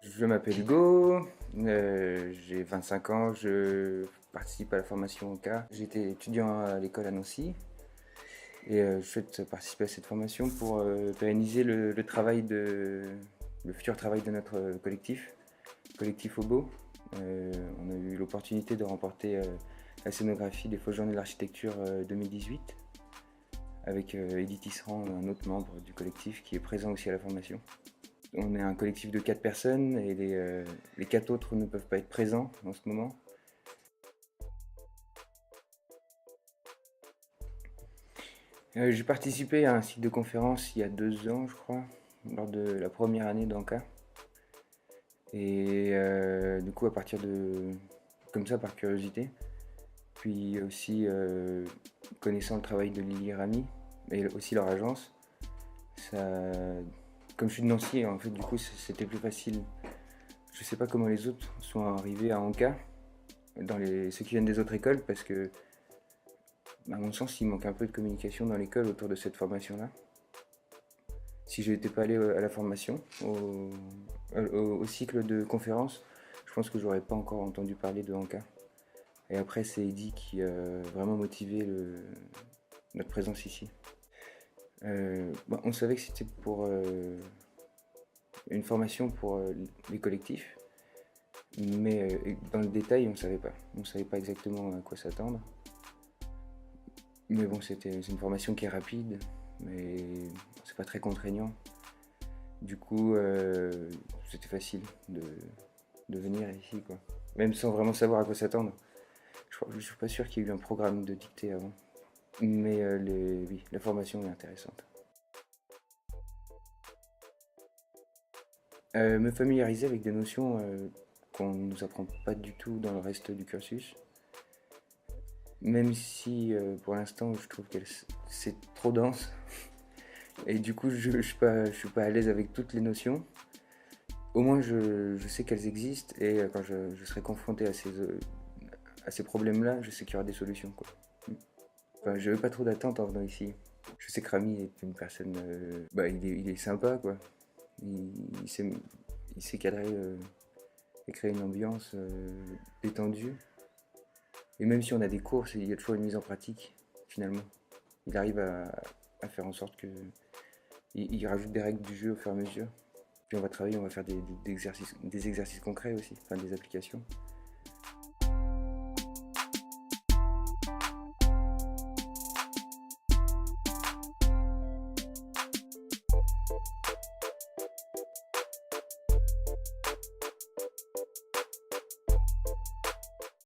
Je m'appelle Hugo, j'ai 25 ans, je participe à la formation ONCA. J'étais étudiant à l'école à Nancy et je souhaite participer à cette formation pour pérenniser le futur travail de notre collectif Obo. On a eu l'opportunité de remporter la scénographie des Faux Journées de l'Architecture 2018 avec Edith Tisserand, un autre membre du collectif qui est présent aussi à la formation. On est un collectif de 4 personnes et les 4 autres ne peuvent pas être présents en ce moment. J'ai participé à un cycle de conférence il y a 2 ans, je crois, lors de la première année d'Anka. Et du coup, comme ça, par curiosité, puis aussi connaissant le travail de Lily et Rami, et aussi leur agence, comme je suis de Nancy, en fait, du coup, c'était plus facile. Je sais pas comment les autres sont arrivés à Anka, ceux qui viennent des autres écoles, parce que, à mon sens, il manque un peu de communication dans l'école autour de cette formation-là. Si je n'étais pas allé à la formation, au cycle de conférences, je pense que j'aurais pas encore entendu parler de Anka. Et après, c'est Eddy qui a vraiment motivé notre présence ici. On savait que c'était pour une formation pour les collectifs, mais dans le détail, on ne savait pas. On ne savait pas exactement à quoi s'attendre. Mais bon, c'est une formation qui est rapide, mais c'est pas très contraignant. Du coup, c'était facile de venir ici, quoi. Même sans vraiment savoir à quoi s'attendre. Je suis pas sûr qu'il y ait eu un programme de dictée avant. Mais oui, la formation est intéressante. Me familiariser avec des notions qu'on ne nous apprend pas du tout dans le reste du cursus. Même si pour l'instant je trouve que c'est trop dense. Et du coup je suis pas à l'aise avec toutes les notions. Au moins je sais qu'elles existent et quand je serai confronté à ces problèmes-là, je sais qu'il y aura des solutions, quoi. Enfin, je n'avais pas trop d'attente en venant ici. Je sais que Rami est une personne... il est sympa, quoi. Il sait cadrer et créer une ambiance détendue. Et même si on a des cours, il y a toujours une mise en pratique, finalement. Il arrive à faire en sorte que... Il rajoute des règles du jeu au fur et à mesure. Puis on va travailler, on va faire des exercices concrets aussi, enfin des applications.